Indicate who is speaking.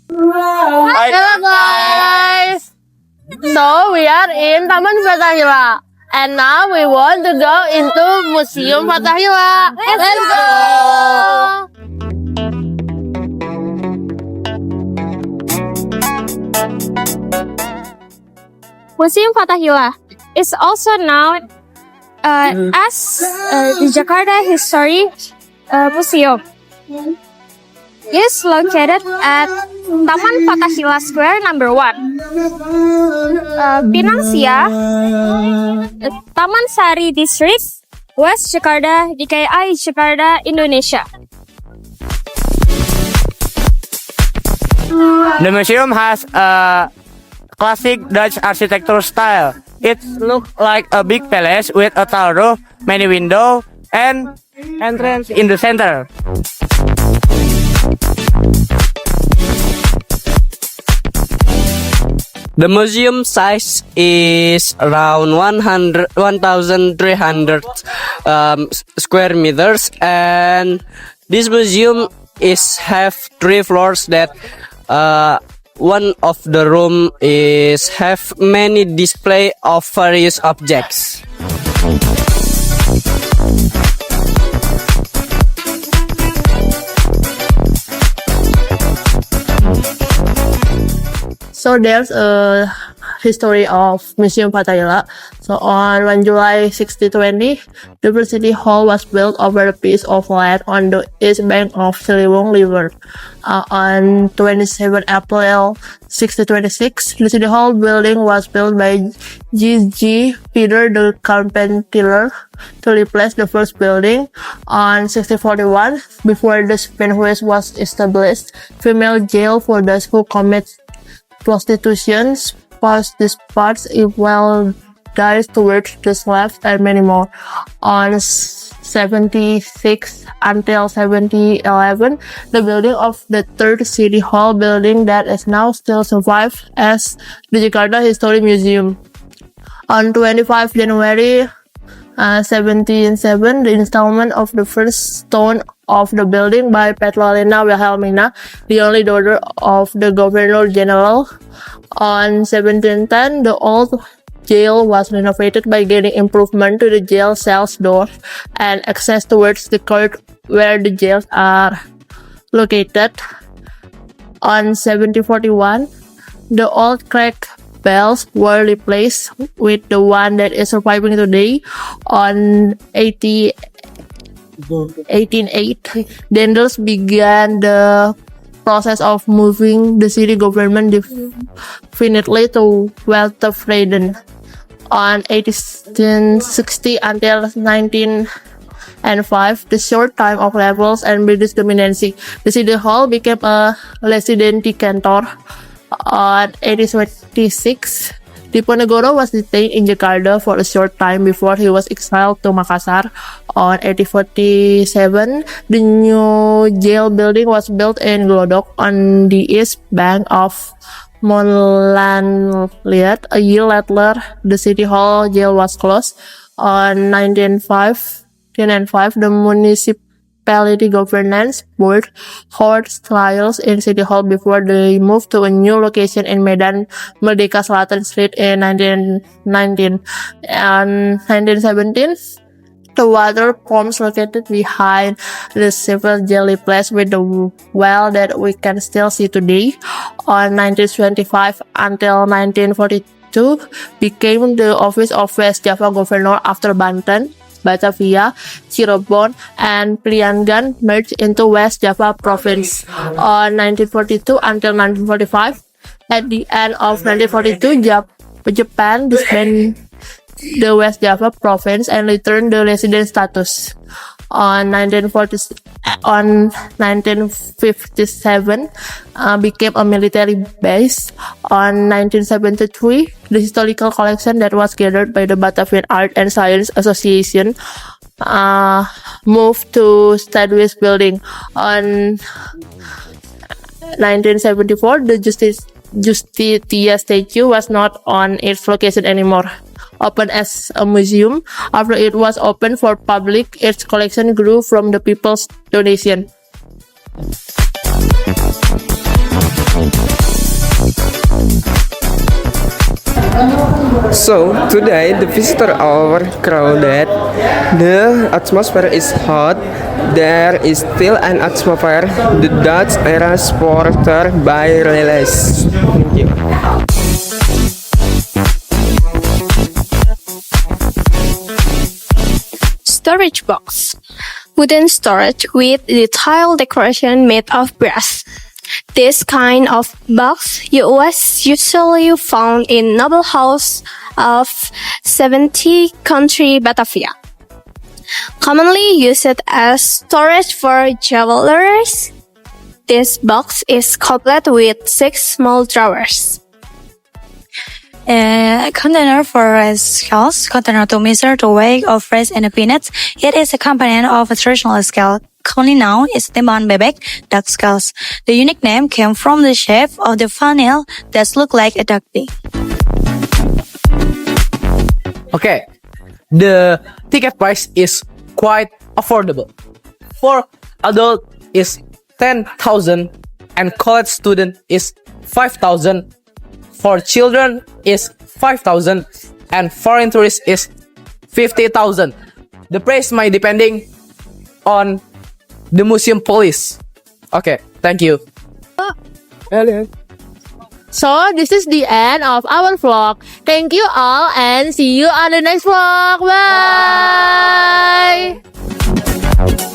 Speaker 1: Hello guys! So we are in Taman Fathahillah. And now we want to go into Museum Fathahillah. Let's go!
Speaker 2: Museum Fathahillah is also known as the Jakarta History Museum. It is located at Taman Fathahillah Square number 1, Pinang Sia, Taman Sari District, West Jakarta, DKI Jakarta, Indonesia.
Speaker 3: The museum has a classic Dutch architecture style. It looks like a big palace with a tall roof, many windows, and entrance in the center.
Speaker 4: The museum size is around 1,300 square meters, and this museum have 3 floors. That one of the room is have many display of various objects.
Speaker 1: So there's a history of Museum Fathahillah. So on 1 July 1620, the City Hall was built over a piece of land on the east bank of Ciliwung River. On 27 April 1626, the City Hall building was built by G.G. Peter the Carpenter to replace the first building. On 1641, before the Spinhuis was established, female jail for those who commit prostitution, past dispatch, equal dies towards the slaves, and many more. On 76 until 1711, the building of the third City Hall building that is now still survives as the Jakarta History Museum. On 25 January 1707, the installment of the first stone of the building by Petrolina Wilhelmina, the only daughter of the Governor General. On 1710, the old jail was renovated by giving improvement to the jail cells door and access towards the court where the jails are located. On 1741, the old cracked bells were replaced with the one that is surviving today. On 1808, Dendels began the process of moving the city government definitely to Weltevreden. On 1860 until 1905, the short time of rebels and British dominancy, the City Hall became a residenti cantor. On 1826, Diponegoro was detained in Jakarta for a short time before he was exiled to Makassar. On 1847, the new jail building was built in Glodok on the east bank of Monlanliat. A year later, the City Hall jail was closed. On 1905, the municipality governance board held trials in City Hall before they moved to a new location in Medan Merdeka Selatan Street in 1919. On 1917, the water pumps located behind the civil jail replaced with the well that we can still see today. On 1925 until 1942, became the office of West Java Governor after Banten, Batavia, Cirebon, and Priangan merged into West Java Province. On 1942 until 1945, at the end of 1942, Japan disbanded the West Java Province and returned the resident status. On 1957, became a military base. On 1973, the historical collection that was gathered by the Batavian Art and Science Association moved to Stadhuis Building. On 1974, the Justitia statue was not on its location anymore. Open as a museum. After it was opened for public, its collection grew from the people's donation.
Speaker 5: So today the visitor are crowded. The atmosphere is hot. There is still an atmosphere. The Dutch era supporter by release. Thank you.
Speaker 6: Storage box. Wooden storage with detailed decoration made of brass. This kind of box was usually found in noble house of 70 country Batavia. Commonly used as storage for jewelers, this box is complete with 6 small drawers.
Speaker 7: A container for rice scales, container to measure the weight of rice and peanuts. It is a component of a traditional scale. Commonly known as timbang bebek, duck scales. The unique name came from the shape of the funnel that looked like a duck beak.
Speaker 4: Okay, the ticket price is quite affordable. For adult is 10,000 and college student is 5,000. For children is 5,000 and foreign tourists is 50,000. The price might depending on the museum police. Okay, thank you.
Speaker 1: So this is the end of our vlog. Thank you all and see you on the next vlog. Bye.